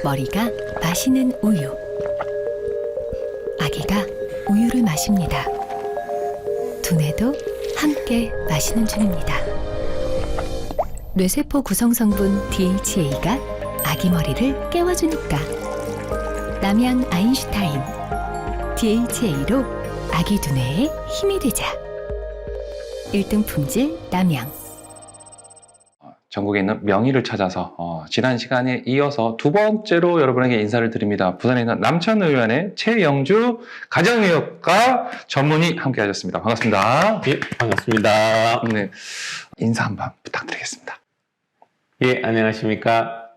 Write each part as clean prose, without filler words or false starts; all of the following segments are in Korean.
머리가 마시는 우유. 아기가 우유를 마십니다. 두뇌도 함께 마시는 중입니다. 뇌세포 구성성분 DHA가 아기 머리를 깨워주니까. 남양 아인슈타인. DHA로 아기 두뇌에 힘이 되자. 1등 품질 남양. 전국에 있는 명의를 찾아서 지난 시간에 이어서 두 번째로 여러분에게 인사를 드립니다. 부산에 있는 남천의원의 최영주 가정의학과 전문의 함께 하셨습니다. 반갑습니다. 예, 반갑습니다. 네, 인사 한번 부탁드리겠습니다. 예, 안녕하십니까.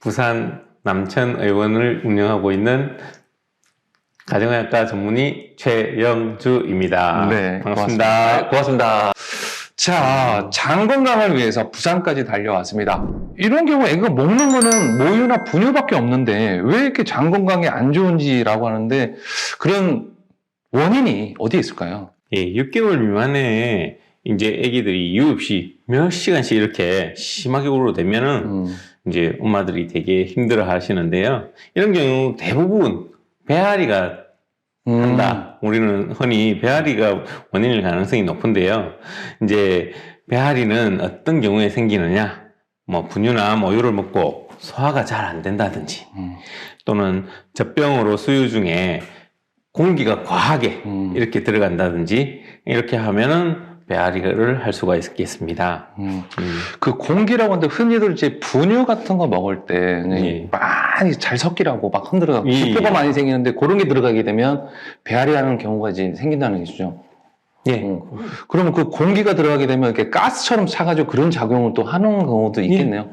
부산 남천의원을 운영하고 있는 가정의학과 전문의 최영주입니다. 네, 반갑습니다. 고맙습니다. 자, 장 건강을 위해서 부산까지 달려왔습니다. 이런 경우에 애가 먹는 거는 모유나 분유밖에 없는데 왜 이렇게 장 건강에 안 좋은지라고 하는데 그런 원인이 어디에 있을까요? 예, 6개월 미만에 이제 아기들이 이유 없이 몇 시간씩 이렇게 심하게 울어대면은 이제 엄마들이 되게 힘들어 하시는데요. 이런 경우 대부분 배앓이가 한다. 우리는 흔히 배앓이가 원인일 가능성이 높은데요. 이제 배앓이는 어떤 경우에 생기느냐? 뭐 분유나 모유를 먹고 소화가 잘 안 된다든지, 또는 젖병으로 수유 중에 공기가 과하게 이렇게 들어간다든지 이렇게 하면은 배앓이를 할 수가 있겠습니다. 그 공기라고 하는데 흔히들 이제 분유 같은 거 먹을 때 예. 많이 잘 섞이라고 막 흔들어가고 기포가 많이 생기는데 그런 게 들어가게 되면 배앓이라는 경우가 이제 생긴다는 얘기죠. 예. 그러면 그 공기가 들어가게 되면 이렇게 가스처럼 차가지고 그런 작용을 또 하는 경우도 있겠네요.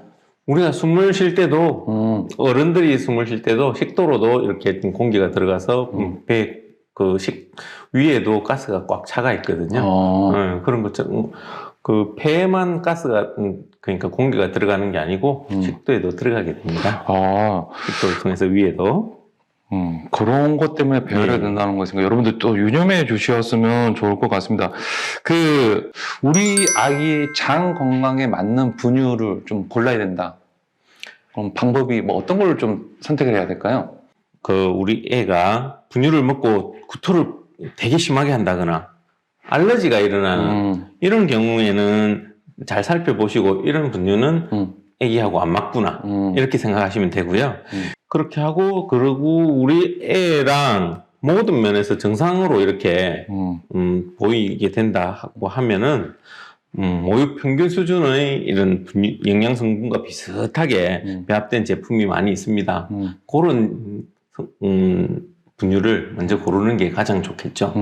우리가 숨을 쉴 때도 어른들이 숨을 쉴 때도 식도로도 이렇게 좀 공기가 들어가서 배 위에도 가스가 꽉 차가 있거든요. 그런 것처럼 그 폐에만 가스가 그러니까 공기가 들어가는 게 아니고 식도에도 들어가게 됩니다. 식도를 통해서 위에도. 그런 것 때문에 배앓이가 네. 된다는 것인가 여러분들 또 유념해 주셨으면 좋을 것 같습니다. 우리 아기 장 건강에 맞는 분유를 좀 골라야 된다. 그럼 방법이 뭐 어떤 걸 좀 선택을 해야 될까요? 우리 애가 분유를 먹고 구토를 되게 심하게 한다거나 알러지가 일어나는 이런 경우에는 잘 살펴보시고 이런 분유는 애기하고 안 맞구나 이렇게 생각하시면 되고요. 그렇게 하고 그러고 우리 애랑 모든 면에서 정상으로 이렇게 보이게 된다고 하면은 모유 평균 수준의 이런 영양 성분과 비슷하게 배합된 제품이 많이 있습니다. 그런 분유를 먼저 고르는 게 가장 좋겠죠.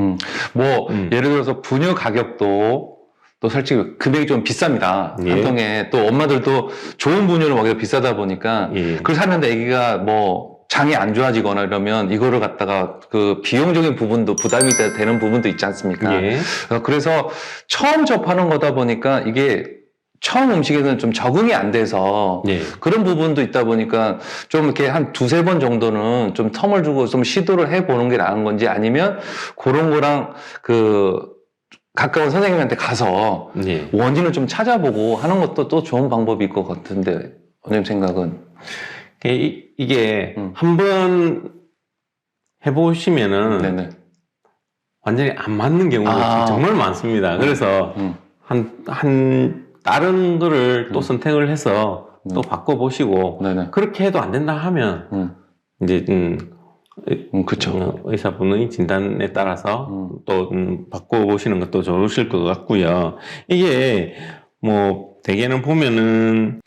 예를 들어서 분유 가격도 또 솔직히 금액이 좀 비쌉니다. 예. 한 통에 또 엄마들도 좋은 분유를 먹기가 비싸다 보니까 예. 그걸 샀는데 아기가 뭐 장이 안 좋아지거나 이러면 이거를 갖다가 그 비용적인 부분도 부담이 되는 부분도 있지 않습니까? 예. 그래서 처음 접하는 거다 보니까 이게 처음 음식에는 좀 적응이 안 돼서 예. 그런 부분도 있다 보니까 좀 이렇게 한 두세 번 정도는 좀 텀을 주고 좀 시도를 해보는 게 나은 건지 아니면 그런 거랑 가까운 선생님한테 가서 예. 원인을 좀 찾아보고 하는 것도 또 좋은 방법일 것 같은데 원장님 생각은? 이게 한번 해보시면은 네네. 완전히 안 맞는 경우가 정말 많습니다. 그래서 다른 거를 또 선택을 해서 또 바꿔보시고 네네. 그렇게 해도 안 된다 하면 이제 그쵸. 의사분의 진단에 따라서 또 바꿔보시는 것도 좋으실 것 같고요. 이게 뭐 대개는 보면은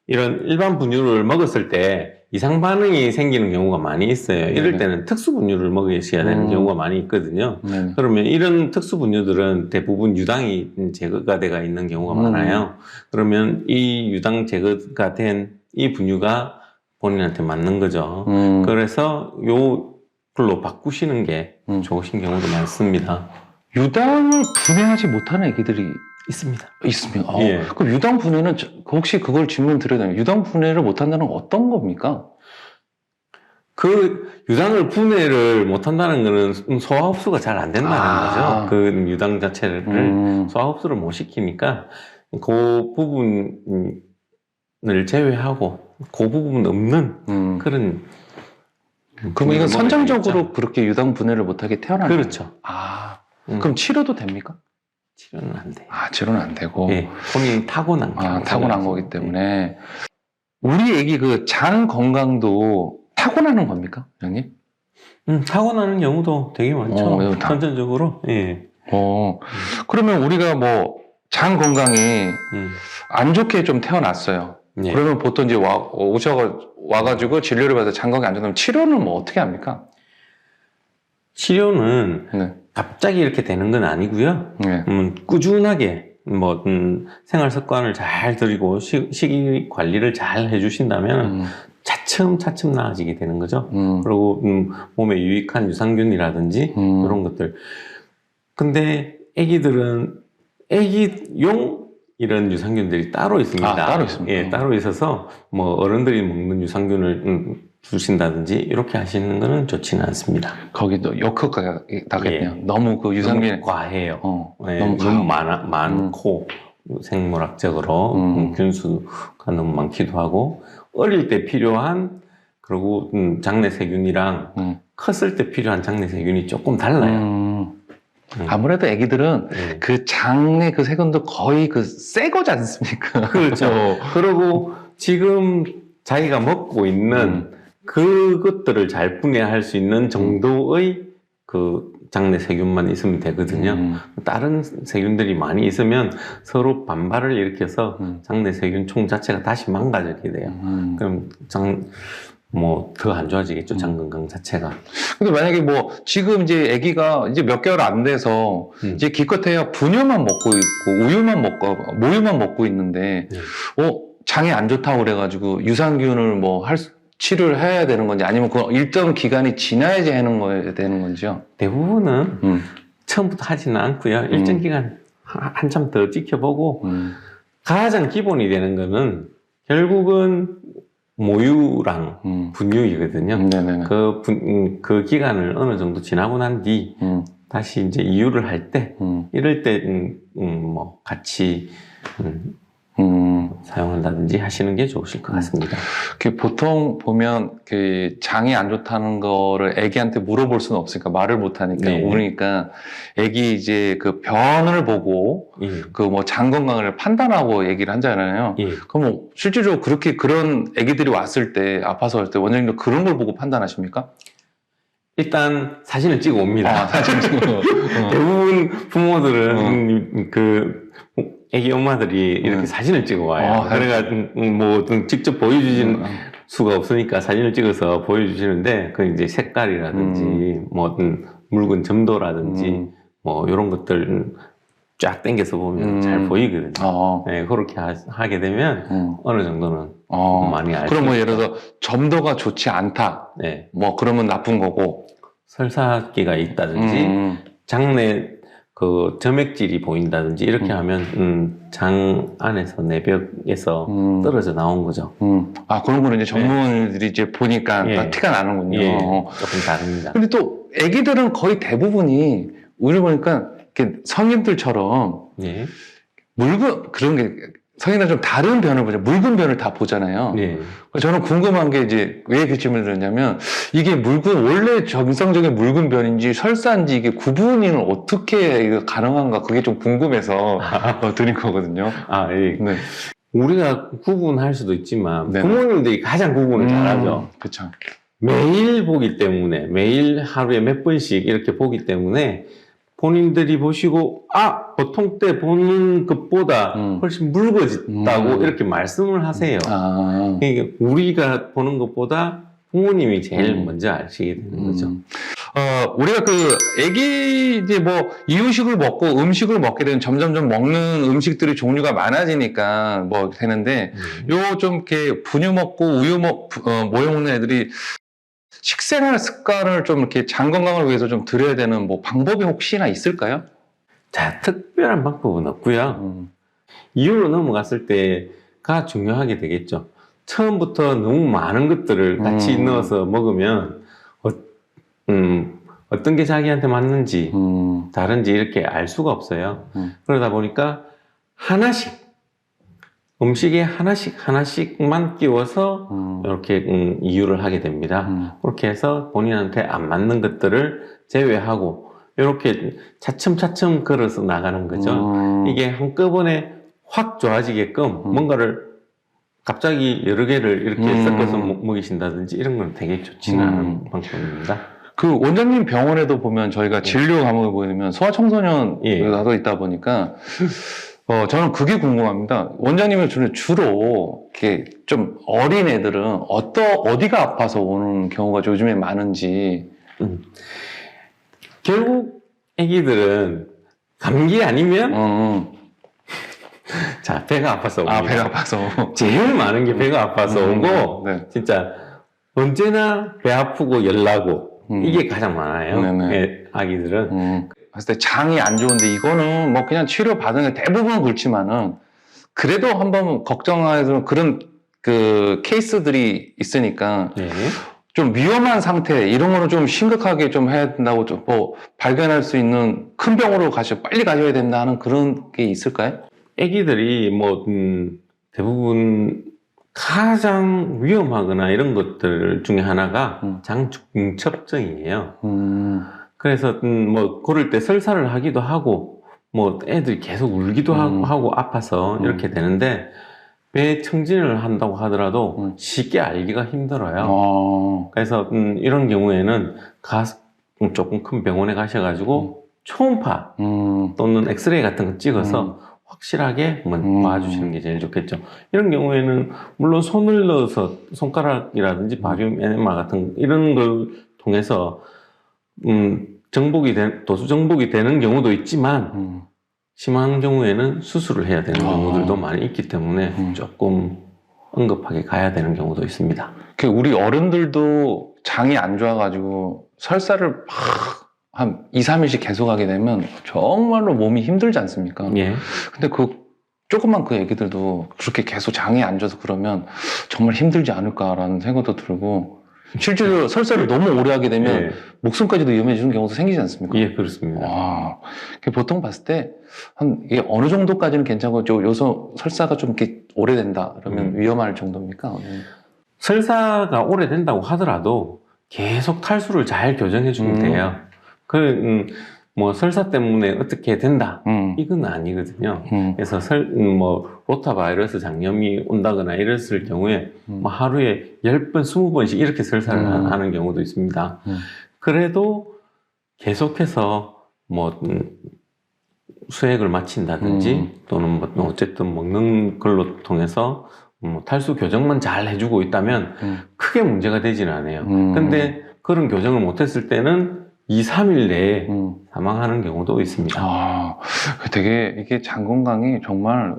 이런 일반 분유를 먹었을 때 이상 반응이 생기는 경우가 많이 있어요. 이럴 때는 특수 분유를 먹으셔야 되는 경우가 많이 있거든요. 그러면 이런 특수 분유들은 대부분 유당이 제거가 돼가 있는 경우가 많아요. 그러면 이 유당 제거가 된 이 분유가 본인한테 맞는 거죠. 그래서 요걸로 바꾸시는 게 좋으신 경우도 많습니다. 유당을 분해하지 못하는 애기들이 있습니다. 있으면 예. 그럼 유당 분해는 혹시 그걸 질문 드려야 되나요? 유당 분해를 못한다는 건 어떤 겁니까? 그 유당을 분해를 못한다는 거는 소화 흡수가 잘 안 된다는 거죠. 그 유당 자체를 소화 흡수를 못 시키니까 그 부분을 제외하고 그 부분 없는 그런. 그럼 이건 분해를 선정적으로 먹어야겠죠. 그렇게 유당 분해를 못하게 태어나는 그렇죠. 아, 그럼 치료도 됩니까? 치료는 안 돼요. 아, 치료는 안 되고. 예, 본인이 타고난 아, 거라고 타고난 생각하시면 거기 때문에. 우리 애기 그 장 건강도 타고나는 겁니까, 형님? 타고나는 경우도 되게 많죠. 이거 다- 선천적으로. 예. 그러면 우리가 뭐 장 건강이 음. 안 좋게 좀 태어났어요. 예. 그러면 보통 이제 와가지고 진료를 받아서 장 건강이 안 좋다면 치료는 뭐 어떻게 합니까? 치료는 네. 갑자기 이렇게 되는 건 아니고요. 네. 꾸준하게 뭐 생활 습관을 잘 들이고 식이 관리를 잘 해주신다면 차츰차츰 나아지게 되는 거죠. 그리고 몸에 유익한 유산균이라든지 이런 것들. 근데 애기들은 애기용 이런 유산균들이 따로 있습니다. 아, 따로 있습니다. 예, 따로 있어서 뭐 어른들이 먹는 유산균을 주신다든지 이렇게 하시는 거는 좋지는 않습니다. 거기도 역효과가 나겠네요. 예. 너무 그 유산균이 너무 과해요. 예, 너무 너무 많고 생물학적으로 균수가 너무 많기도 하고 어릴 때 필요한 그리고 장내 세균이랑 컸을 때 필요한 장내 세균이 조금 달라요. 아무래도 애기들은 예. 그 장내 그 세균도 거의 그 새 거지 않습니까? 그렇죠. 그리고 지금 자기가 먹고 있는 그것들을 잘 분해할 수 있는 정도의 그 장내 세균만 있으면 되거든요. 다른 세균들이 많이 있으면 서로 반발을 일으켜서 장내 세균 총 자체가 다시 망가지게 돼요. 그럼 뭐 더 안 좋아지겠죠, 장 건강 자체가. 근데 만약에 뭐 지금 이제 아기가 이제 몇 개월 안 돼서 이제 기껏해야 분유만 먹고 있고 우유만 먹고 모유만 먹고 있는데 장이 안 좋다고 그래가지고 유산균을 뭐 치료를 해야 되는 건지 아니면 그 일정 기간이 지나야지 하는 거야 되는 건지요? 대부분은 처음부터 하지는 않고요. 일정 기간 한참 더 지켜보고 가장 기본이 되는 거는 결국은 모유랑 분유이거든요. 네네네. 그 기간을 어느 정도 지나고 난 뒤 다시 이제 이유를 할 때 이럴 때 뭐 같이 사용한다든지 하시는 게 좋으실 것 같습니다. 보통 보면 그 장이 안 좋다는 거를 아기한테 물어볼 수는 없으니까 말을 못 하니까 네. 그러니까 아기 이제 그 변을 보고 예. 그 뭐 장 건강을 판단하고 얘기를 하잖아요. 예. 그럼 뭐 실질적으로 그런 아기들이 왔을 때 아파서 할 때 원장님도 그런 걸 보고 판단하십니까? 일단 사진을 찍어 옵니다. 사진 찍어. 대부분 부모들은 애기 엄마들이 이렇게 사진을 찍어 와요. 그래가 뭐 직접 보여주시는 수가 없으니까 사진을 찍어서 보여주시는데 그 이제 색깔이라든지 뭐 묽은 점도라든지 뭐 이런 것들 쫙 당겨서 보면 잘 보이거든요. 네, 그렇게 하게 되면 어느 정도는 많이 알죠. 그럼 뭐 예를 들어 점도가 좋지 않다. 네. 뭐 그러면 나쁜 거고. 설사기가 있다든지 장내 그 점액질이 보인다든지 이렇게 하면 장 안에서 내벽에서 떨어져 나온 거죠. 그런 거는 이제 전문의들이 이제 보니까 다 티가 나는군요. 예, 조금 다릅니다. 근데 또 아기들은 거의 대부분이 우리 보니까 이렇게 성인들처럼 예. 그런 게 성인은 좀 다른 변을 보죠. 묽은 변을 다 보잖아요. 예. 저는 궁금한 게 이제 왜 그 질문을 드렸냐면 이게 원래 정상적인 묽은 변인지 설사인지 이게 구분이 어떻게 가능한가 그게 좀 궁금해서 드린 거거든요. 예. 네. 우리가 구분할 수도 있지만 네. 부모님들이 가장 구분을 잘하죠. 그렇죠. 매일 보기 때문에 매일 하루에 몇 번씩 이렇게 보기 때문에 본인들이 보시고 보통 때 보는 것보다 훨씬 묽어졌다고 이렇게 말씀을 하세요. 그러니까 우리가 보는 것보다 부모님이 제일 먼저 아시게 되는 거죠. 우리가 아기 이제 뭐 이유식을 먹고 음식을 먹게 되면 점점점 먹는 음식들이 종류가 많아지니까 뭐 되는데 요 좀 이렇게 분유 먹고 우유 모유 먹는 애들이 식생활 습관을 좀 이렇게 장 건강을 위해서 좀 들여야 되는 뭐 방법이 혹시나 있을까요? 자, 특별한 방법은 없고요. 이유로 넘어갔을 때가 중요하게 되겠죠. 처음부터 너무 많은 것들을 같이 넣어서 먹으면 어떤 게 자기한테 맞는지 다른지 이렇게 알 수가 없어요. 그러다 보니까 하나씩 음식에 하나씩만 끼워서 이렇게 이유를 하게 됩니다. 그렇게 해서 본인한테 안 맞는 것들을 제외하고 이렇게 차츰차츰 걸어서 나가는 거죠. 이게 한꺼번에 확 좋아지게끔 뭔가를 갑자기 여러 개를 이렇게 섞어서 먹이신다든지 이런 건 되게 좋지는 않은 방법입니다. 그 원장님 병원에도 보면 저희가 진료 과목에 보면 소아청소년 나도 있다 보니까 저는 그게 궁금합니다. 원장님은 주로 이렇게 좀 어린 애들은 어디가 아파서 오는 경우가 요즘에 많은지. 결국 애기들은 감기 아니면 자, 배가 아파서 옵니다. 배가 아파서. 제일 많은 게 배가 아파서 오고 네. 진짜 언제나 배 아프고 열나고 이게 가장 많아요. 아기들은. 봤을 때 장이 안 좋은데 이거는 뭐 그냥 치료 받은 게 대부분 그렇지만은 그래도 한번 걱정하는 그런 그 케이스들이 있으니까 네. 좀 위험한 상태 이런 거는 좀 심각하게 좀 해야 된다고 좀 뭐 발견할 수 있는 큰 병으로 빨리 가셔야 된다 하는 그런 게 있을까요? 애기들이 뭐 대부분 가장 위험하거나 이런 것들 중에 하나가 장중첩증이에요. 그래서 뭐 그럴 때 설사를 하기도 하고 뭐 애들이 계속 울기도 하고 아파서 이렇게 되는데 배 청진을 한다고 하더라도 쉽게 알기가 힘들어요. 그래서 이런 경우에는 조금 큰 병원에 가셔가지고 초음파 또는 엑스레이 같은 거 찍어서 확실하게 한번 봐주시는 게 제일 좋겠죠. 이런 경우에는 물론 손을 넣어서 손가락이라든지 바리움 에네마 같은 이런 걸 통해서 도수 정복이 되는 경우도 있지만 심한 경우에는 수술을 해야 되는 경우들도 많이 있기 때문에 조금 응급하게 가야 되는 경우도 있습니다. 우리 어른들도 장이 안 좋아가지고 설사를 한 2, 3일씩 계속 하게 되면 정말로 몸이 힘들지 않습니까? 예. 근데 조그만 그 애기들도 그렇게 계속 장이 안 좋아서 그러면 정말 힘들지 않을까라는 생각도 들고 실제로 설사를 너무 오래 하게 되면 목숨까지도 위험해지는 경우도 생기지 않습니까? 예, 그렇습니다. 보통 봤을 때 이게 어느 정도까지는 괜찮고 요소 설사가 좀 이렇게 오래된다 그러면 위험할 정도입니까? 설사가 오래된다고 하더라도 계속 탈수를 잘 교정해주면 돼요. 뭐 설사 때문에 어떻게 된다 이건 아니거든요. 그래서 로타바이러스 장염이 온다거나 이랬을 경우에 뭐 하루에 10번, 20번씩 이렇게 설사를 하는 경우도 있습니다. 그래도 계속해서 뭐 수액을 마친다든지 또는 뭐 어쨌든 먹는 걸로 통해서 탈수 교정만 잘 해주고 있다면 크게 문제가 되지는 않아요. 근데 그런 교정을 못했을 때는 2, 3일 내에 사망하는 경우도 있습니다. 되게 이게 장 건강이 정말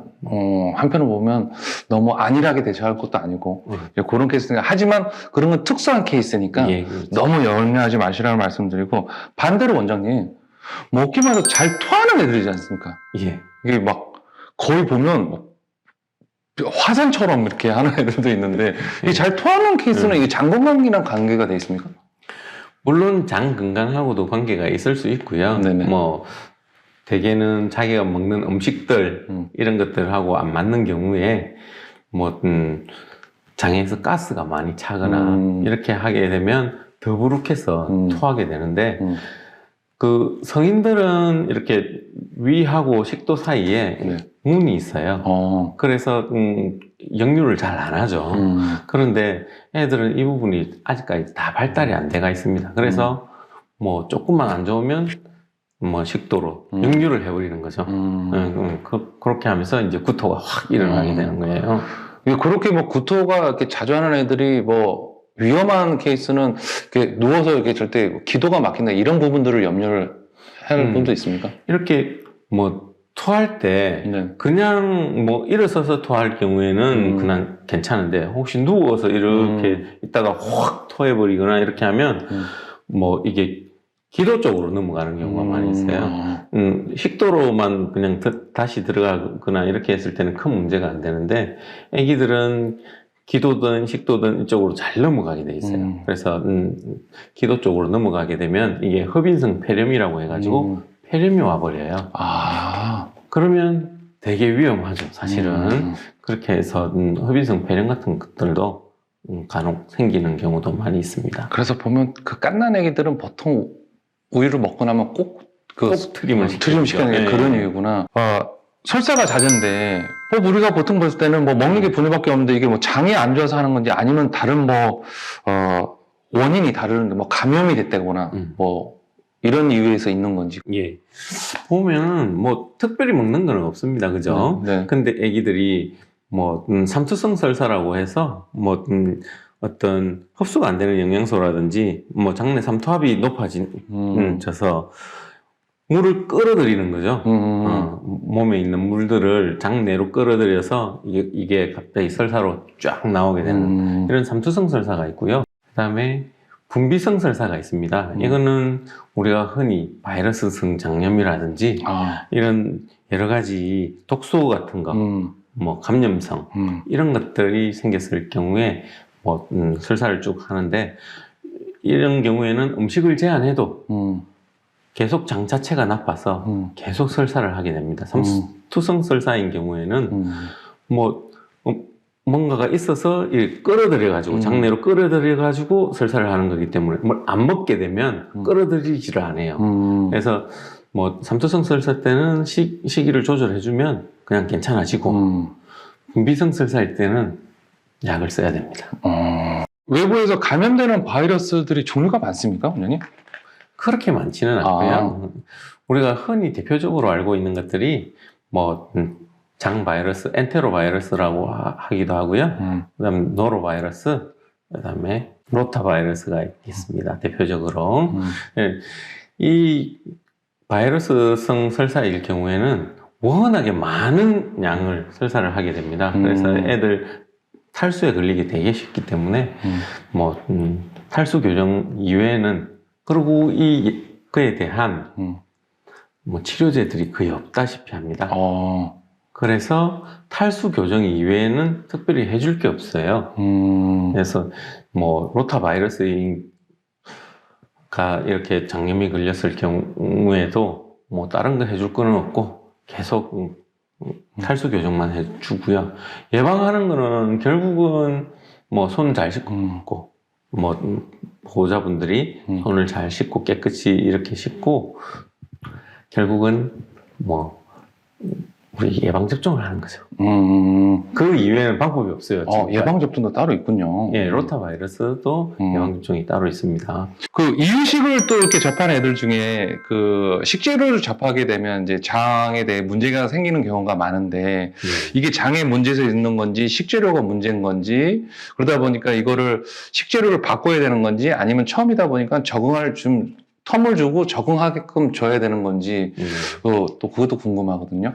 한편으로 보면 너무 안일하게 대처할 것도 아니고 그런 케이스니까 하지만 그런 건 특수한 케이스니까 그렇죠. 너무 열매하지 마시라는 말씀드리고 반대로 원장님 먹기만 해도 잘 토하는 애들이지 않습니까? 이게 막 거의 보면 화산처럼 이렇게 하는 애들도 있는데 이게 잘 토하는 케이스는 이게 장 건강이랑 관계가 돼 있습니까? 물론 장 건강하고도 관계가 있을 수 있고요. 뭐 대개는 자기가 먹는 음식들 이런 것들하고 안 맞는 경우에 뭐 장에서 가스가 많이 차거나 이렇게 하게 되면 더부룩해서 토하게 되는데 그 성인들은 이렇게 위하고 식도 사이에 문이 있어요. 그래서 역류를 잘 안 하죠. 그런데 애들은 이 부분이 아직까지 다 발달이 안 돼가 있습니다. 그래서 뭐 조금만 안 좋으면 뭐 식도로 역류를 해버리는 거죠. 그렇게 하면서 이제 구토가 확 일어나게 되는 거예요. 그렇게 뭐 구토가 이렇게 자주 하는 애들이 뭐 위험한 케이스는 이렇게 누워서 이렇게 절대 기도가 막힌다 이런 부분들을 염려를 할 분도 있습니까? 이렇게 뭐 토할 때 그냥 뭐 일어서서 토할 경우에는 그냥 괜찮은데 혹시 누워서 이렇게 있다가 확 토해버리거나 이렇게 하면 뭐 이게 기도 쪽으로 넘어가는 경우가 많이 있어요. 식도로만 그냥 다시 들어가거나 이렇게 했을 때는 큰 문제가 안 되는데 애기들은 기도든 식도든 이쪽으로 잘 넘어가게 돼 있어요. 그래서 기도 쪽으로 넘어가게 되면 이게 흡인성 폐렴이라고 해가지고 폐렴이 와버려요. 그러면 되게 위험하죠, 사실은. 그렇게 해서 흡인성 폐렴 같은 것들도 간혹 생기는 경우도 많이 있습니다. 그래서 보면 그 갓난 애기들은 보통 우유를 먹고 나면 꼭 트림을 시키는 게 네. 그런 이유구나. 설사가 잦은데 우리가 보통 봤을 때는 뭐 먹는 게 분유밖에 없는데 이게 뭐 장이 안 좋아서 하는 건지 아니면 다른 원인이 다른데 뭐 감염이 됐다거나 뭐 이런 이유에서 있는 건지. 예. 보면 뭐 특별히 먹는 건 없습니다. 그죠? 네. 근데 애기들이 뭐 삼투성 설사라고 해서 뭐 어떤 흡수가 안 되는 영양소라든지 뭐 장내 삼투압이 높아져서 물을 끌어들이는 거죠. 몸에 있는 물들을 장내로 끌어들여서 이게 갑자기 설사로 쫙 나오게 되는 이런 삼투성 설사가 있고요. 그다음에 분비성 설사가 있습니다. 이거는 우리가 흔히 바이러스성 장염이라든지 이런 여러 가지 독소 같은 거, 뭐 감염성 이런 것들이 생겼을 경우에 뭐 설사를 쭉 하는데, 이런 경우에는 음식을 제한해도 계속 장 자체가 나빠서 계속 설사를 하게 됩니다. 삼투성 설사인 경우에는 뭐 뭔가가 있어서 끌어들여가지고 장내로 끌어들여가지고 설사를 하는 거기 때문에 뭘 안 먹게 되면 끌어들이지를 않아요. 그래서 뭐 삼투성 설사 때는 시기를 조절해주면 그냥 괜찮아지고 분비성 설사일 때는 약을 써야 됩니다. 외부에서 감염되는 바이러스들이 종류가 많습니까, 원장님? 그렇게 많지는 않고요. 우리가 흔히 대표적으로 알고 있는 것들이 뭐 장 바이러스, 엔테로 바이러스라고 하기도 하고요. 그다음에 노로 바이러스, 그다음에 로타 바이러스가 있습니다. 대표적으로. 이 바이러스성 설사일 경우에는 워낙에 많은 양을 설사를 하게 됩니다. 그래서 애들 탈수에 걸리기 되게 쉽기 때문에 뭐 탈수 교정 이외에는, 그리고 그에 대한 뭐 치료제들이 거의 없다시피 합니다. 그래서 탈수 교정 이외에는 특별히 해줄 게 없어요. 그래서 뭐 로타 바이러스가 이렇게 장염이 걸렸을 경우에도 뭐 다른 거 해줄 거는 없고 계속 탈수 교정만 해주고요. 예방하는 거는 결국은 뭐 손 잘 씻고 뭐 보호자분들이 손을 잘 씻고 깨끗이 이렇게 씻고, 결국은 뭐 우리 예방접종을 하는 거죠. 그 이외에는 방법이 없어요. 예방접종도 따로 있군요. 예, 로타 바이러스도 예방접종이 따로 있습니다. 그 이유식을 또 이렇게 접하는 애들 중에 그 식재료를 접하게 되면 이제 장에 대해 문제가 생기는 경우가 많은데, 이게 장에 문제에서 있는 건지 식재료가 문제인 건지, 그러다 보니까 이거를 식재료를 바꿔야 되는 건지, 아니면 처음이다 보니까 적응할 좀 텀을 주고 적응하게끔 줘야 되는 건지, 또 그것도 궁금하거든요.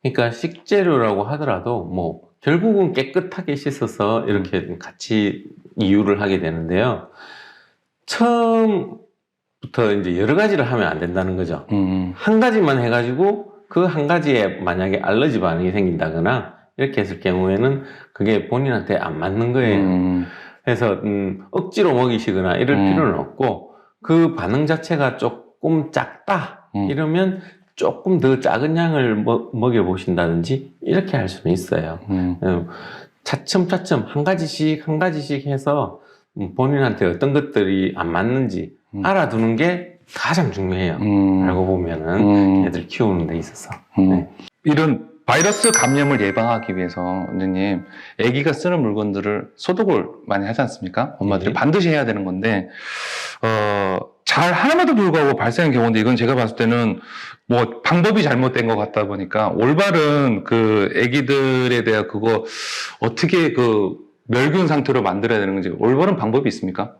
그러니까 식재료라고 하더라도 뭐 결국은 깨끗하게 씻어서 이렇게 같이 이유를 하게 되는데요. 처음부터 이제 여러 가지를 하면 안 된다는 거죠. 한 가지만 해가지고 그 한 가지에 만약에 알러지 반응이 생긴다거나 이렇게 했을 경우에는 그게 본인한테 안 맞는 거예요. 그래서 억지로 먹이시거나 이럴 필요는 없고, 그 반응 자체가 조금 작다 이러면 조금 더 작은 양을 먹여보신다든지 이렇게 할 수는 있어요. 차츰차츰 한 가지씩 해서 본인한테 어떤 것들이 안 맞는지 알아두는 게 가장 중요해요. 알고 보면은 애들 키우는 데 있어서. 네. 이런 바이러스 감염을 예방하기 위해서 원장님, 아기가 쓰는 물건들을 소독을 많이 하지 않습니까? 엄마들이 반드시 해야 되는 건데, 잘 하는데도 불구하고 발생한 경우인데, 이건 제가 봤을 때는 뭐 방법이 잘못된 것 같다 보니까, 올바른 그 아기들에 대한 그거 어떻게 그 멸균 상태로 만들어야 되는 건지 올바른 방법이 있습니까?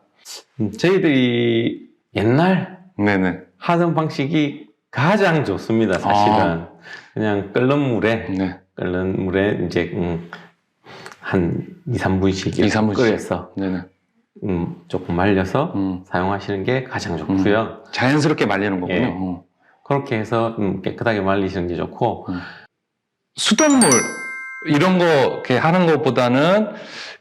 저희들이 옛날 네네. 하던 방식이 가장 좋습니다, 사실은. 그냥 끓는 물에 이제 한 2, 3분씩 끓여서 네네. 조금 말려서 사용하시는 게 가장 좋고요. 자연스럽게 말리는 거군요. 예. 그렇게 해서 깨끗하게 말리시는 게 좋고, 수돗물 이런 거 이렇게 하는 것보다는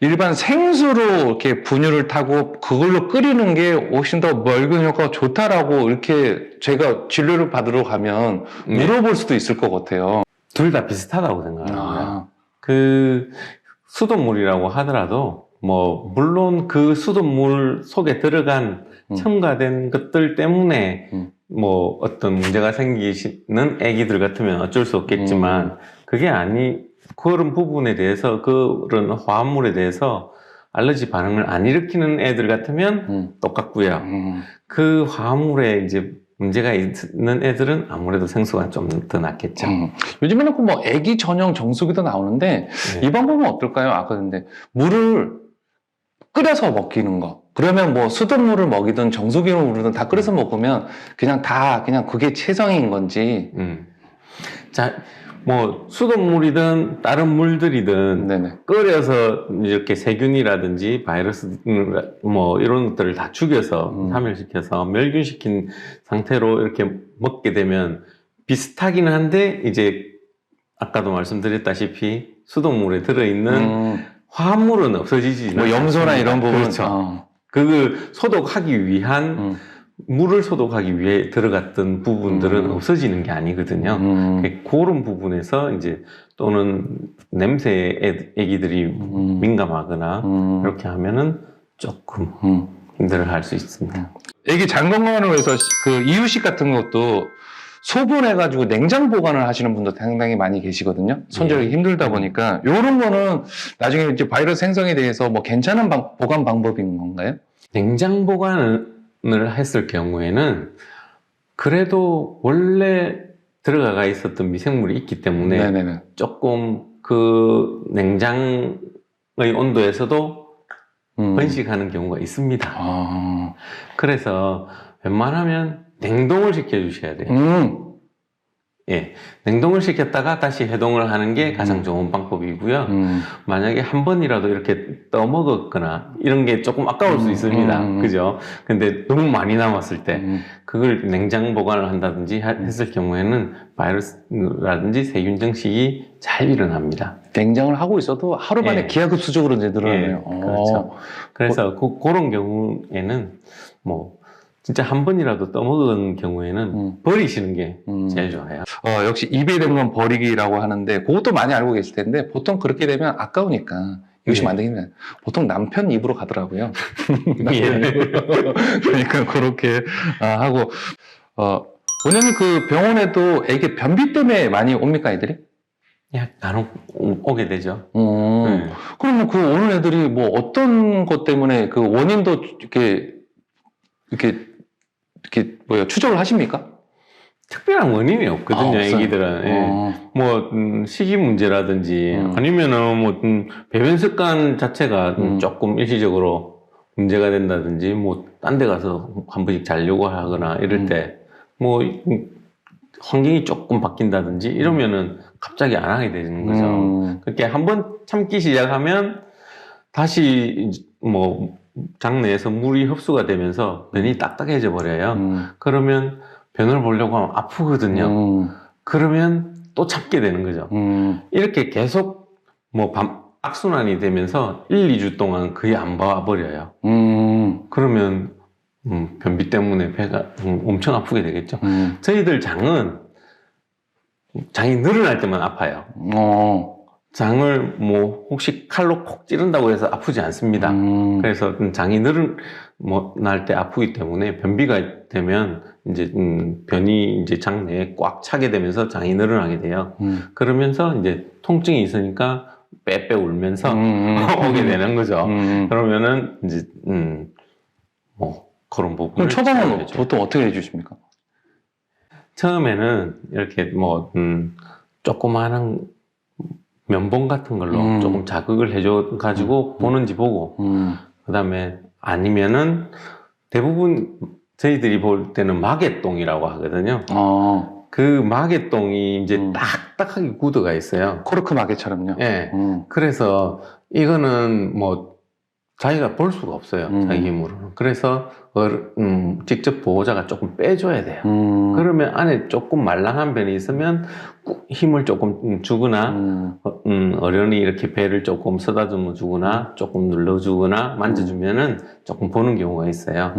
일반 생수로 이렇게 분유를 타고 그걸로 끓이는 게 훨씬 더 멸균 효과가 좋다라고 이렇게 제가 진료를 받으러 가면 물어볼 수도 있을 것 같아요. 둘 다 비슷하다고 생각합니다. 아, 그 수돗물이라고 하더라도 뭐 물론 그 수돗물 속에 들어간 첨가된 것들 때문에 뭐 어떤 문제가 생기는 애기들 같으면 어쩔 수 없겠지만 그게 그런 부분에 대해서 그런 화합물에 대해서 알러지 반응을 안 일으키는 애들 같으면 똑같고요. 그 화합물에 이제 문제가 있는 애들은 아무래도 생수가 좀 더 낫겠죠. 요즘에는 그 뭐 애기 전용 정수기도 나오는데 네. 이 방법은 어떨까요? 아까 근데 물을 끓여서 먹이는 거. 그러면 뭐 수돗물을 먹이든 정수기로 먹이든 다 끓여서 먹으면 그냥 그게 최상인 건지. 자, 뭐 수돗물이든 다른 물들이든 네네. 끓여서 이렇게 세균이라든지 바이러스 뭐 이런 것들을 다 죽여서 사멸시켜서 멸균시킨 상태로 이렇게 먹게 되면 비슷하기는 한데 이제 아까도 말씀드렸다시피 수돗물에 들어있는 화합물은 없어지지 뭐 염소나 이런 부분. 그렇죠. 그걸 소독하기 위한 물을 소독하기 위해 들어갔던 부분들은 없어지는 게 아니거든요. 그런 부분에서 이제 또는 냄새에 애기들이 민감하거나 이렇게 하면은 조금 힘들어할 수 있습니다. 애기 장 건강을 위해서 그 이유식 같은 것도 소분해가지고 냉장 보관을 하시는 분도 상당히 많이 계시거든요. 손질하기 힘들다 보니까 이런 거는 나중에 이제 바이러스 생성에 대해서 뭐 괜찮은 보관 방법인 건가요? 냉장 보관을 했을 경우에는 그래도 원래 들어가 있었던 미생물이 있기 때문에 네네네. 조금 그 냉장의 온도에서도 번식하는 경우가 있습니다. 아. 그래서 웬만하면 냉동을 시켜주셔야 돼요. 예, 냉동을 시켰다가 다시 해동을 하는 게 가장 좋은 방법이고요. 만약에 한 번이라도 이렇게 떠먹었거나 이런 게 조금 아까울 수 있습니다. 그죠? 근데 너무 많이 남았을 때 그걸 냉장 보관을 한다든지 했을 경우에는 바이러스라든지 세균 증식이 잘 일어납니다. 냉장을 하고 있어도 하루 만에 예. 기하급수적으로 이제 늘어나네요. 예, 그렇죠. 그래서 그런 경우에는 뭐 진짜 한 번이라도 떠먹은 경우에는 버리시는 게 제일 좋아요. 역시 입에 된 건 버리기라고 하는데 그것도 많이 알고 계실 텐데 보통 그렇게 되면 아까우니까 이것이 안 되겠네. 보통 남편 입으로 가더라고요. 남편 입으로. 그러니까 그렇게 하고 원장님 그 병원에도 애기 변비 때문에 많이 옵니까 애들이? 간혹 오게 되죠. 그러면 그 오는 애들이 뭐 어떤 것 때문에 그 원인도 이렇게 추적을 하십니까? 특별한 원인이 없거든요, 없어요. 애기들은. 예. 뭐, 식이 문제라든지, 아니면은 뭐, 배변 습관 자체가 조금 일시적으로 문제가 된다든지, 뭐, 딴 데 가서 한 번씩 자려고 하거나 이럴 때, 뭐, 환경이 조금 바뀐다든지 이러면은 갑자기 안 하게 되는 거죠. 그렇게 한번 참기 시작하면 다시 뭐, 장내에서 물이 흡수가 되면서 변이 딱딱해져 버려요. 그러면 변을 보려고 하면 아프거든요. 그러면 또 참게 되는 거죠. 이렇게 계속 뭐 악순환이 되면서 1, 2주 동안 거의 안 봐버려요. 그러면 변비 때문에 배가 엄청 아프게 되겠죠. 저희들 장이 늘어날 때만 아파요. 장을 뭐 혹시 칼로 콕 찌른다고 해서 아프지 않습니다. 그래서 장이 날 때 아프기 때문에 변비가 되면 이제 변이 이제 장 내에 꽉 차게 되면서 장이 늘어나게 돼요. 그러면서 이제 통증이 있으니까 빼빼 울면서 오게 되는 거죠. 그러면은 이제 뭐 그런 부분. 그럼 처방은 보통 어떻게 해주십니까? 처음에는 이렇게 뭐 조그마한 면봉 같은 걸로 조금 자극을 해줘 가지고 보는지 보고 그 다음에 아니면은 대부분 저희들이 볼 때는 마개똥이라고 하거든요. 그 마개똥이 이제 딱딱하게 굳어가 있어요. 코르크 마개처럼요. 예. 그래서 이거는 뭐 자기가 볼 수가 없어요. 자기 힘으로는. 그래서 직접 보호자가 조금 빼줘야 돼요. 그러면 안에 조금 말랑한 변이 있으면 힘을 조금 주거나 어련히 이렇게 배를 조금 쓰다듬어 주거나 조금 눌러주거나 만져주면은 조금 보는 경우가 있어요.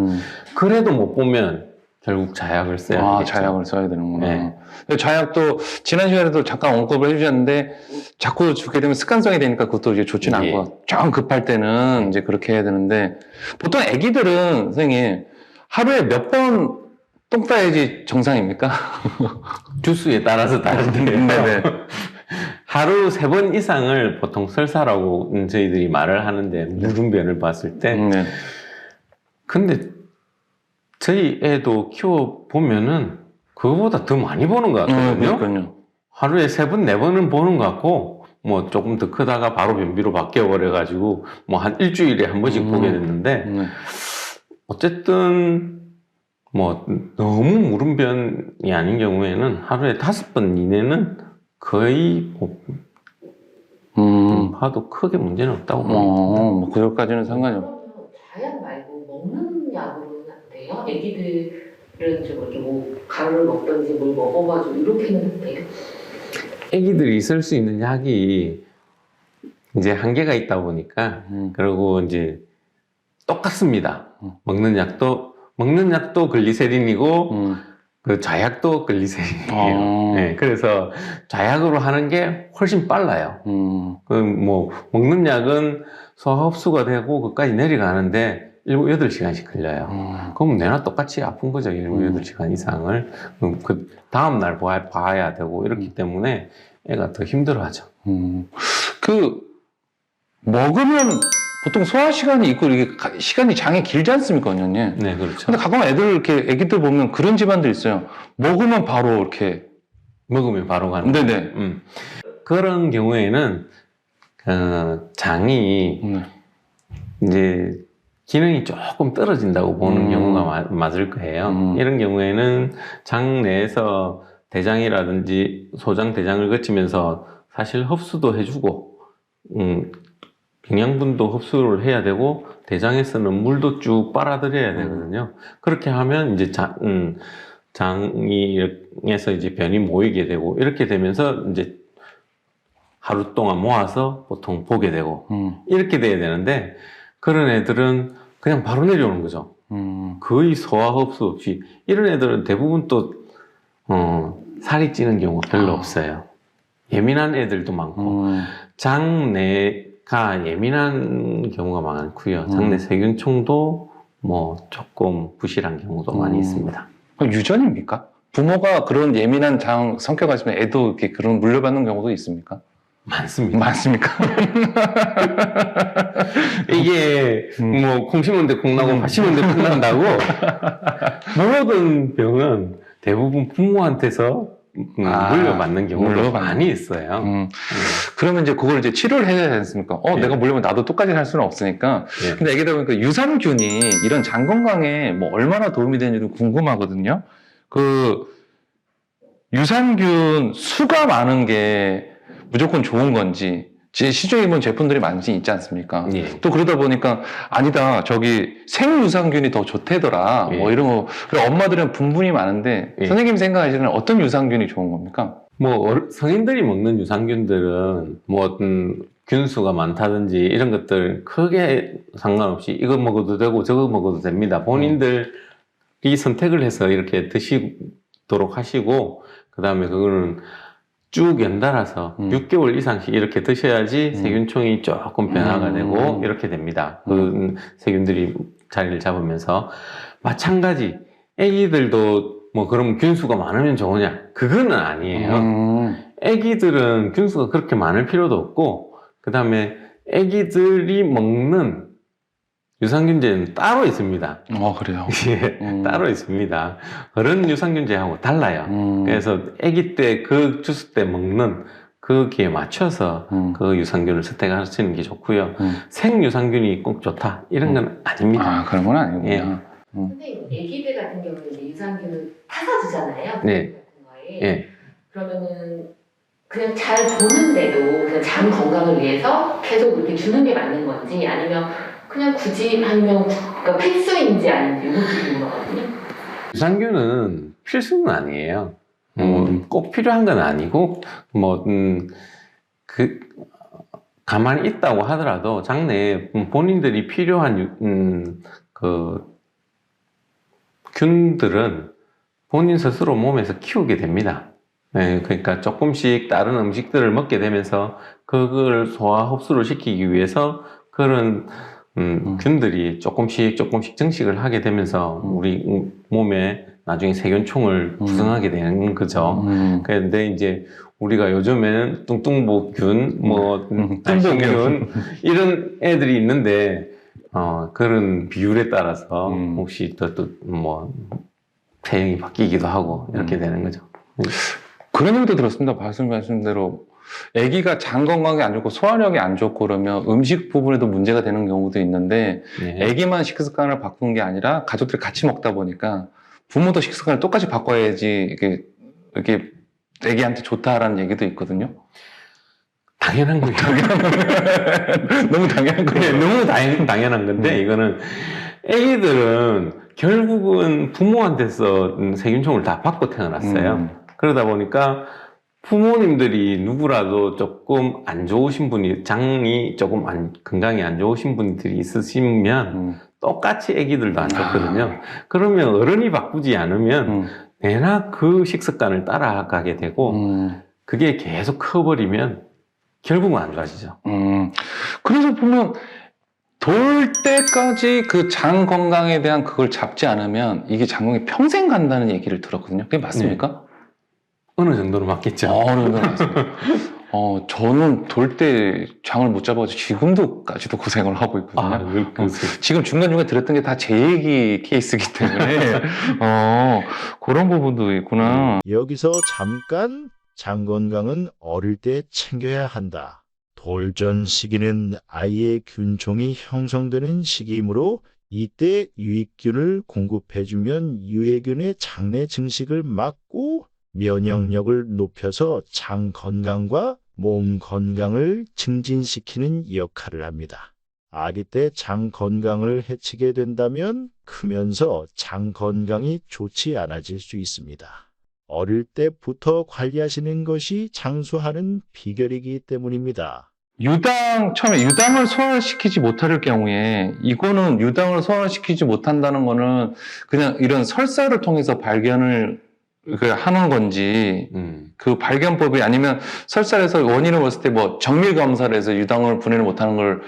그래도 못 보면 결국 자약을 써야 아, 되겠죠. 자약을 써야 되는구나. 네. 근데 자약도 지난 시간에도 잠깐 언급을 해주셨는데 자꾸 주게 되면 습관성이 되니까 그것도 이제 좋지는 예. 않고 좀 급할 때는 이제 그렇게 해야 되는데 보통 아기들은 선생님 하루에 몇 번 똥 싸야지 정상입니까? 주수에 따라서 다른데요. 네네. 하루 3번 이상을 보통 설사라고 저희들이 말을 하는데 무분변을 봤을 때 네. 근데 저희 애도 키워보면은 그거보다 더 많이 보는 것 같거든요. 그러니까요. 하루에 3번, 4번은 보는 것 같고 뭐 조금 더 크다가 바로 변비로 바뀌어버려가지고 뭐 한 일주일에 한 번씩 보게 됐는데 네. 어쨌든 뭐 너무 무름변이 아닌 경우에는 하루에 5번 이내는 거의 뭐 봐도 크게 문제는 없다고 봅니다. 뭐 그것까지는 상관이 없. 그러면 자약 말고 먹는 약으로는 안 돼요? 애기들은 좀 이렇게 뭐 가루를 먹던지 뭘 먹어가지고 이렇게는 돼요? 애기들이 쓸 수 있는 약이 이제 한계가 있다 보니까 그리고 이제 똑같습니다. 먹는 약도 글리세린이고 그 자약도 글리세린이에요. 네, 그래서 자약으로 하는 게 훨씬 빨라요. 그 뭐 먹는 약은 소화 흡수가 되고 그까지 내려가는데 7, 8시간씩 걸려요. 그럼 내나 똑같이 아픈 거죠. 7, 8시간 이상을. 그 다음날 봐야 되고 이렇기 때문에 애가 더 힘들어하죠. 그 먹으면 보통 소화 시간이 있고 이게 시간이 장이 길지 않습니까, 원장님? 네, 그렇죠. 근데 가끔 애기들 보면 그런 집안들 있어요. 먹으면 바로 이렇게. 먹으면 바로 가는 네네. 거예요. 그런 경우에는 장이 이제 기능이 조금 떨어진다고 보는 경우가 맞을 거예요. 이런 경우에는 장 내에서 대장이라든지 소장, 대장을 거치면서 사실 흡수도 해주고 영양분도 흡수를 해야 되고 대장에서는 물도 쭉 빨아들여야 되거든요. 그렇게 하면 이제 장에서 이제 변이 모이게 되고 이렇게 되면서 이제 하루 동안 모아서 보통 보게 되고 이렇게 돼야 되는데 그런 애들은 그냥 바로 내려오는 거죠. 거의 소화 흡수 없이. 이런 애들은 대부분 또 살이 찌는 경우가 별로 없어요. 예민한 애들도 많고 장내가 예민한 경우가 많고요. 장내 세균총도 뭐 조금 부실한 경우도 많이 있습니다. 유전입니까? 부모가 그런 예민한 장 성격 가지면 애도 이렇게 그런 물려받는 경우도 있습니까? 많습니다. 많습니까? 이게 뭐 콩 심은데 콩 나고 팥 심은데 팥 난다고 모든 병은 대부분 부모한테서 물려받는 경우가 많이 있어요. 그러면 이제 그걸 이제 치료를 해야 되지 않습니까? 내가 물려면 나도 똑같이 살 수는 없으니까. 근데 애기다 보니까 유산균이 이런 장 건강에 뭐 얼마나 도움이 되는지도 궁금하거든요. 그 유산균 수가 많은 게 무조건 좋은 건지, 시중에 보면 제품들이 많이 있지 않습니까? 또 그러다 보니까 아니다, 저기 생유산균이 더 좋대더라, 뭐 이런 거. 그리고 엄마들은 분분이 많은데 선생님 생각하시는 어떤 유산균이 좋은 겁니까? 뭐 성인들이 먹는 유산균들은 뭐 균수가 많다든지 이런 것들 크게 상관없이 이거 먹어도 되고 저거 먹어도 됩니다. 본인들이 선택을 해서 이렇게 드시도록 하시고 그 다음에 그거는 쭉 연달아서 6개월 이상씩 이렇게 드셔야지 세균총이 조금 변화가 되고 이렇게 됩니다. 그 세균들이 자리를 잡으면서 마찬가지 애기들도 뭐 그럼 균수가 많으면 좋으냐? 그거는 아니에요. 애기들은 균수가 그렇게 많을 필요도 없고 그 다음에 애기들이 먹는 유산균제는 따로 있습니다. 그래요? 예, 따로 있습니다. 어른 유산균제하고 달라요. 그래서 아기 때 그 주스 때 먹는 거기에 맞춰서 그 유산균을 선택하시는 게 좋고요. 생유산균이 꼭 좋다 이런 건 아닙니다. 그런 건 아니구나. 예. 선생님, 애기들 같은 경우는 이제 유산균을 타서 주잖아요. 네. 같은 거에. 예. 그러면은 그냥 잘 보는데도 그냥 장 건강을 위해서 계속 이렇게 주는 게 맞는 건지 아니면 그냥 굳이 아니면 그러니까 필수인지 아닌지 이것도 궁금하거든요. 유산균은 필수는 아니에요. 꼭 필요한 건 아니고 가만히 있다고 하더라도 장내에 본인들이 필요한 그 균들은 본인 스스로 몸에서 키우게 됩니다. 네, 그러니까 조금씩 다른 음식들을 먹게 되면서 그걸 소화 흡수를 시키기 위해서 그런 균들이 조금씩 증식을 하게 되면서 우리 몸에 나중에 세균총을 구성하게 되는 거죠. 그런데 이제 우리가 요즘에는 뚱뚱보균, 날씬균 이런 애들이 있는데 그런 비율에 따라서 혹시 또 체형이 바뀌기도 하고 이렇게 되는 거죠. 그런 얘기도 들었습니다. 말씀하신 대로 아기가 장 건강이 안 좋고 소화력이 안 좋고 그러면 음식 부분에도 문제가 되는 경우도 있는데 네. 아기만 식습관을 바꾼 게 아니라 가족들이 같이 먹다 보니까 부모도 식습관을 똑같이 바꿔야지 이게 아기한테 좋다라는 얘기도 있거든요. 당연한 거예요. 너무 당연한 네, 거예요. 너무 당연한 건데 이거는 애기들은 결국은 부모한테서 세균총을 다 받고 태어났어요. 그러다 보니까 부모님들이 누구라도 조금 안 좋으신 분이 장이 조금 건강이 안 좋으신 분들이 있으시면 똑같이 애기들도 안 좋거든요. 그러면 어른이 바꾸지 않으면 내나 그 식습관을 따라가게 되고 그게 계속 커버리면 결국은 안 좋아지죠. 그래서 보면 돌 때까지 그 장 건강에 대한 그걸 잡지 않으면 이게 장건강이 평생 간다는 얘기를 들었거든요. 그게 맞습니까? 어느 정도는 맞겠죠. 어느 정도 맞습니다. 저는 돌 때 장을 못 잡아가지고 지금도까지도 고생을 하고 있거든요. 지금 중간중간 들었던 게 다 제 얘기 케이스이기 때문에 그런 부분도 있구나. 여기서 잠깐 장 건강은 어릴 때 챙겨야 한다. 돌전 시기는 아이의 균총이 형성되는 시기이므로 이때 유익균을 공급해주면 유해균의 장내 증식을 막고 면역력을 높여서 장 건강과 몸 건강을 증진시키는 역할을 합니다. 아기 때 장 건강을 해치게 된다면 크면서 장 건강이 좋지 않아질 수 있습니다. 어릴 때부터 관리하시는 것이 장수하는 비결이기 때문입니다. 처음에 유당을 소화시키지 못할 경우에 이거는 유당을 소화시키지 못한다는 거는 그냥 이런 설사를 통해서 발견을 하는 건지 그 발견법이 아니면 설사에서 원인을 봤을 때 뭐 정밀 검사를 해서 유당을 분해를 못하는 걸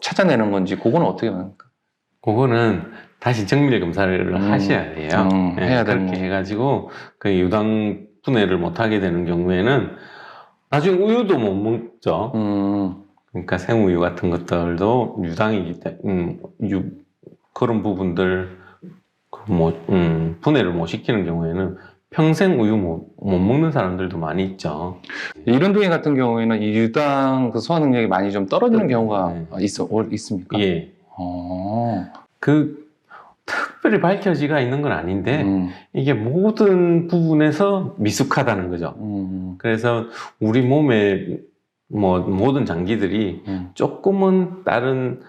찾아내는 건지 그거는 어떻게 합니까? 그거는 다시 정밀 검사를 하셔야 돼요. 해야 되는 그렇게 해가지고 그 유당 분해를 못하게 되는 경우에는 나중에 우유도 못 먹죠. 그러니까 생우유 같은 것들도 유당이기 때문에 그런 부분들 분해를 못 시키는 경우에는 평생 우유 못 먹는 사람들도 많이 있죠. 이른둥이 같은 경우에는 이 유당 그 소화 능력이 많이 좀 떨어지는 경우가 있습니까? 예. 특별히 밝혀지가 있는 건 아닌데 이게 모든 부분에서 미숙하다는 거죠. 그래서 우리 몸의 모든 장기들이 조금은 다른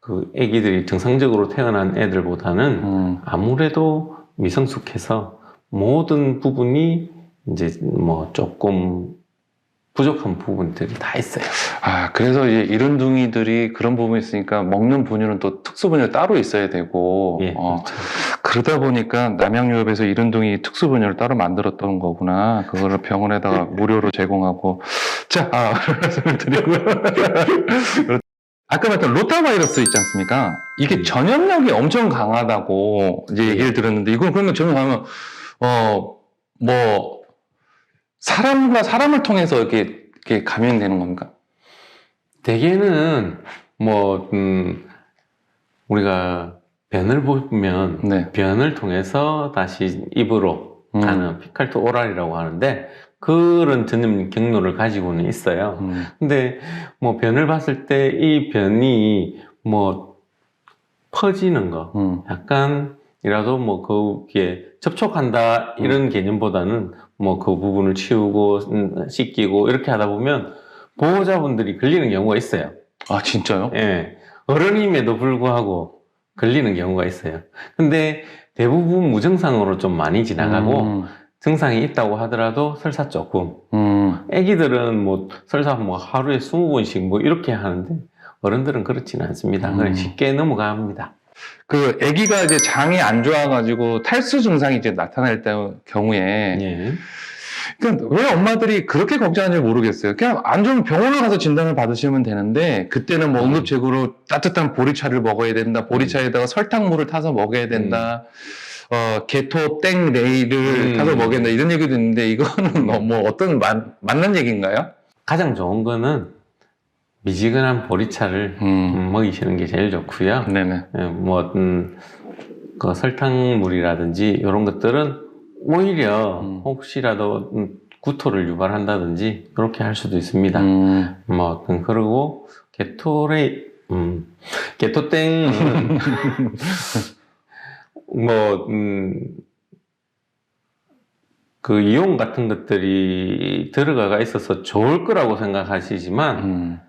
그 애기들이 정상적으로 태어난 애들보다는 아무래도 미성숙해서 모든 부분이 이제 조금 부족한 부분들이 다 있어요. 그래서 이제 이른둥이들이 그런 부분이 있으니까 먹는 분유는 또 특수 분유 따로 있어야 되고, 예, 그렇죠. 그러다 보니까 남양유업에서 이른둥이 특수 분유를 따로 만들었던 거구나. 그거를 병원에다가 무료로 제공하고. 자, 말씀을 드리고요. 아까 말했던 로타바이러스 있지 않습니까? 이게 전염력이 엄청 강하다고 이제 얘기를 들었는데, 이건 그러면 전염하면, 사람과 사람을 통해서 이렇게 감염되는 겁니까? 대개는 우리가 변을 보면 네. 변을 통해서 다시 입으로 가는 피칼 투 오랄이라고 하는데 그런 전염 경로를 가지고는 있어요. 근데 변을 봤을 때 이 변이 퍼지는 거 약간이라도 거기에 접촉한다 이런 개념보다는 그 부분을 치우고 씻기고 이렇게 하다 보면 보호자분들이 걸리는 경우가 있어요. 진짜요? 예. 어른임에도 불구하고 걸리는 경우가 있어요. 근데 대부분 무증상으로 좀 많이 지나가고 증상이 있다고 하더라도 설사 조금. 애기들은 설사 하루에 20번씩 이렇게 하는데 어른들은 그렇지는 않습니다. 그냥 쉽게 넘어갑니다. 그 아기가 이제 장이 안 좋아가지고 탈수 증상이 이제 나타날 경우에 예. 그러니까 왜 엄마들이 그렇게 걱정하는지 모르겠어요. 그냥 안 좋으면 병원을 가서 진단을 받으시면 되는데 그때는 뭐 응급책으로 따뜻한 보리차를 먹어야 된다. 보리차에다가 설탕물을 타서 먹어야 된다. 게토 땡 레이를 타서 먹어야 된다. 이런 얘기도 있는데 이거는 뭐 어떤 맞는 얘기인가요? 가장 좋은 거는 미지근한 보리차를 먹이시는 게 제일 좋고요. 네네. 뭐 그 설탕물이라든지 이런 것들은 오히려 혹시라도 구토를 유발한다든지 그렇게 할 수도 있습니다. 뭐 그리고 게토땡은 뭐 그 이온 같은 것들이 들어가 있어서 좋을 거라고 생각하시지만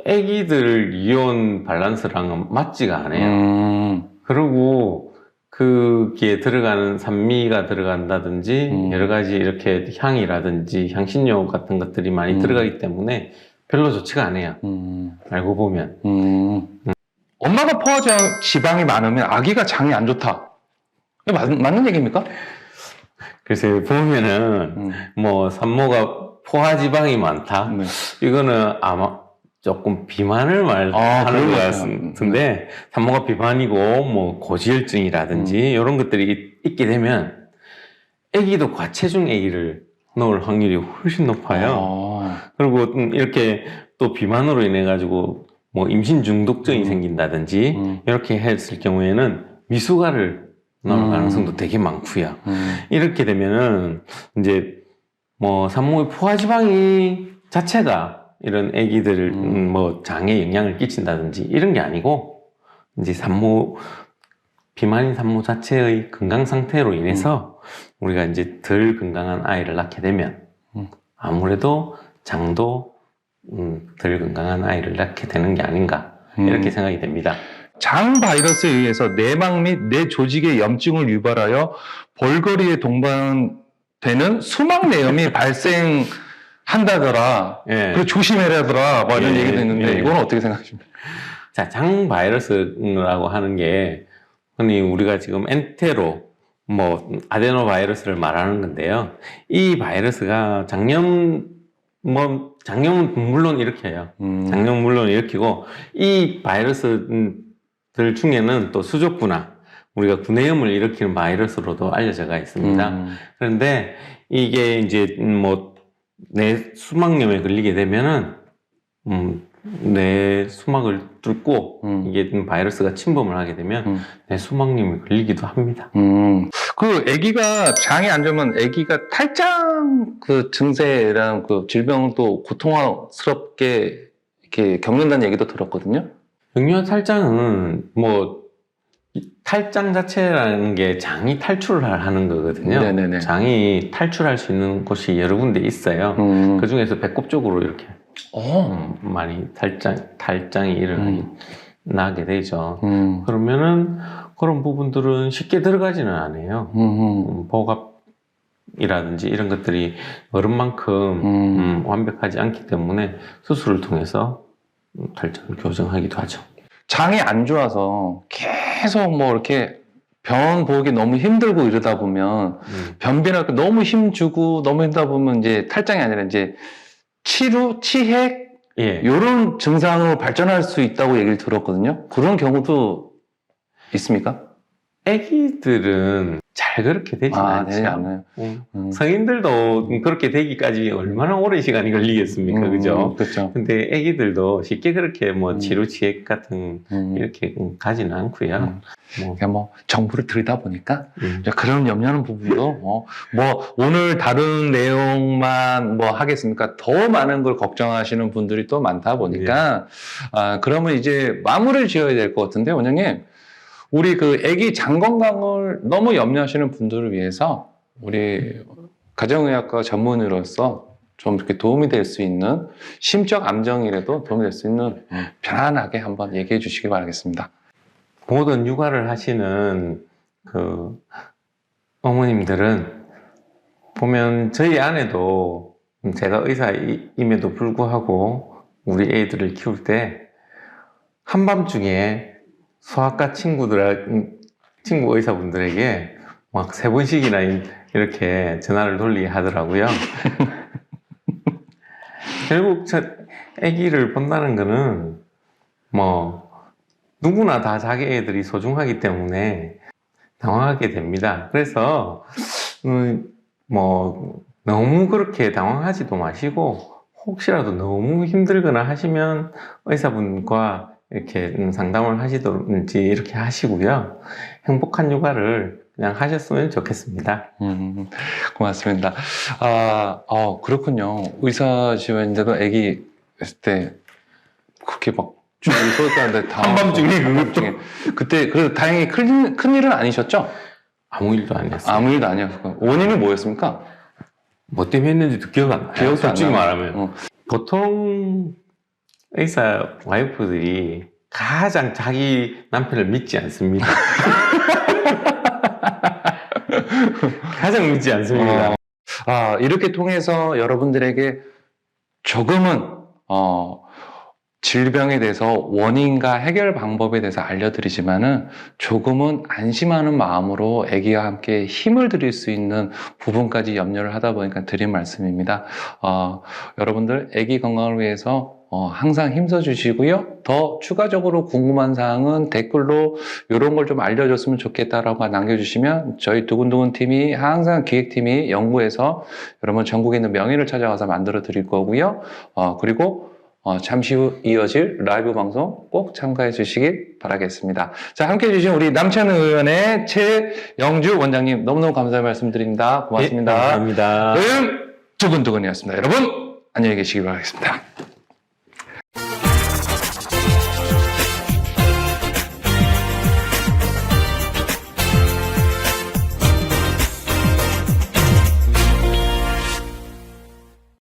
애기들 이온 밸런스랑은 맞지가 않아요. 그리고 그게 들어가는 산미가 들어간다든지 여러 가지 이렇게 향이라든지 향신료 같은 것들이 많이 들어가기 때문에 별로 좋지가 않아요. 알고 보면. 엄마가 포화지방 지방이 많으면 아기가 장이 안 좋다. 맞는 얘기입니까? 그래서 보면은 뭐 산모가 포화지방이 많다. 네. 이거는 아마 조금 비만을 말하는 것 같은데 산모가 비만이고 뭐 고지혈증이라든지 이런 것들이 있게 되면 아기도 과체중 아기를 넣을 확률이 훨씬 높아요. 그리고 이렇게 또 비만으로 인해 가지고 뭐 임신 중독증이 생긴다든지 이렇게 했을 경우에는 미숙아를 넣을 가능성도 되게 많고요. 이렇게 되면은 이제 뭐 산모의 포화지방이 자체가 이런 아기들 뭐 장에 영향을 끼친다든지 이런 게 아니고 이제 비만인 산모 자체의 건강 상태로 인해서 우리가 이제 덜 건강한 아이를 낳게 되면 아무래도 장도 덜 건강한 아이를 낳게 되는 게 아닌가 이렇게 생각이 됩니다. 장 바이러스에 의해서 내막 및 내 조직의 염증을 유발하여 볼거리에 동반되는 수막내염이 발생한다더라. 예. 그 조심해라더라. 뭐 이런 예, 얘기도 있는데 예. 이건 어떻게 생각하십니까? 자, 장 바이러스라고 하는 게 흔히 우리가 지금 엔테로 뭐 아데노 바이러스를 말하는 건데요. 이 바이러스가 장염은 물론 일으켜요. 장염 물론 일으키고 이 바이러스들 중에는 또 수족구나 우리가 구내염을 일으키는 바이러스로도 알려져가 있습니다. 그런데 이게 이제 뭐 내 수막염에 걸리게 되면은 내 수막을 뚫고 이게 바이러스가 침범을 하게 되면 내 수막염에 걸리기도 합니다. 그 아기가 장이 안 좋으면 아기가 탈장 그 증세랑 그 질병을 또 고통스럽게 이렇게 겪는다는 얘기도 들었거든요. 영유아 탈장은 뭐 탈장 자체라는 게 장이 탈출을 하는 거거든요. 네네네. 장이 탈출할 수 있는 곳이 여러 군데 있어요. 그 중에서 배꼽 쪽으로 이렇게 많이 탈장이 일어나게 되죠. 그러면은 그런 부분들은 쉽게 들어가지는 않아요. 보갑이라든지 이런 것들이 어른만큼 완벽하지 않기 때문에 수술을 통해서 탈장을 교정하기도 하죠. 장이 안 좋아서 계속 뭐 이렇게 병원 보기 너무 힘들고 이러다 보면 변비나 너무 힘주고 너무 힘들다 보면 이제 탈장이 아니라 이제 치루, 치핵 예. 이런 증상으로 발전할 수 있다고 얘기를 들었거든요. 그런 경우도 있습니까? 애기들은 잘 그렇게 되지 되지 않죠. 않아요. 성인들도 그렇게 되기까지 얼마나 오랜 시간이 걸리겠습니까, 그죠? 그렇죠. 근데 애기들도 쉽게 그렇게 뭐 치료치액 같은 이렇게 가지는 않고요. 그냥 뭐 정보를 들이다 보니까 이제 그런 염려하는 부분도 뭐 오늘 다룬 내용만 뭐 하겠습니까? 더 많은 걸 걱정하시는 분들이 또 많다 보니까 그러면 이제 마무리를 지어야 될 것 같은데 원장님. 우리 그 아기 장 건강을 너무 염려하시는 분들을 위해서 우리 가정의학과 전문의로서 좀 이렇게 도움이 될 수 있는 심적 암정이라도 도움이 될 수 있는 편안하게 한번 얘기해 주시기 바라겠습니다. 모든 육아를 하시는 그 어머님들은 보면 저희 아내도 제가 의사임에도 불구하고 우리 애들을 키울 때 한밤중에 소아과 친구 의사분들에게 막 3번씩이나 이렇게 전화를 돌리게 하더라고요. 결국 아기를 본다는 거는 뭐 누구나 다 자기 애들이 소중하기 때문에 당황하게 됩니다. 그래서 뭐 너무 그렇게 당황하지도 마시고 혹시라도 너무 힘들거나 하시면 의사분과 이렇게 상담을 하시든지 이렇게 하시고요. 행복한 육아를 그냥 하셨으면 좋겠습니다. 고맙습니다. 그렇군요. 의사시면인데도 아기 있을 때 그렇게 막 쭉 있었다는데 한밤중에 그때 그래도 다행히 큰일은 아니셨죠? 아무 일도 아니었어요. 아무 일도 아니었고 원인은 뭐였습니까? 뭐 때문에 했는지도 기억 안 나요. 기억도 솔직히 안 나요. 말하면. 보통 의사 와이프들이 가장 자기 남편을 믿지 않습니다. 가장 믿지 않습니다. 이렇게 통해서 여러분들에게 조금은 질병에 대해서 원인과 해결 방법에 대해서 알려드리지만은 조금은 안심하는 마음으로 아기와 함께 힘을 드릴 수 있는 부분까지 염려를 하다 보니까 드린 말씀입니다. 여러분들 아기 건강을 위해서 항상 힘써주시고요. 더 추가적으로 궁금한 사항은 댓글로 이런 걸 좀 알려줬으면 좋겠다라고 남겨주시면 저희 두근두근 팀이 항상 기획팀이 연구해서 여러분 전국에 있는 명의를 찾아가서 만들어 드릴 거고요. 그리고 잠시 후 이어질 라이브 방송 꼭 참가해 주시길 바라겠습니다. 자, 함께 해주신 우리 남찬 의원의 최영주 원장님 너무너무 감사의 말씀드립니다. 고맙습니다. 네, 감사합니다. 두근두근이었습니다. 여러분 안녕히 계시기 바라겠습니다.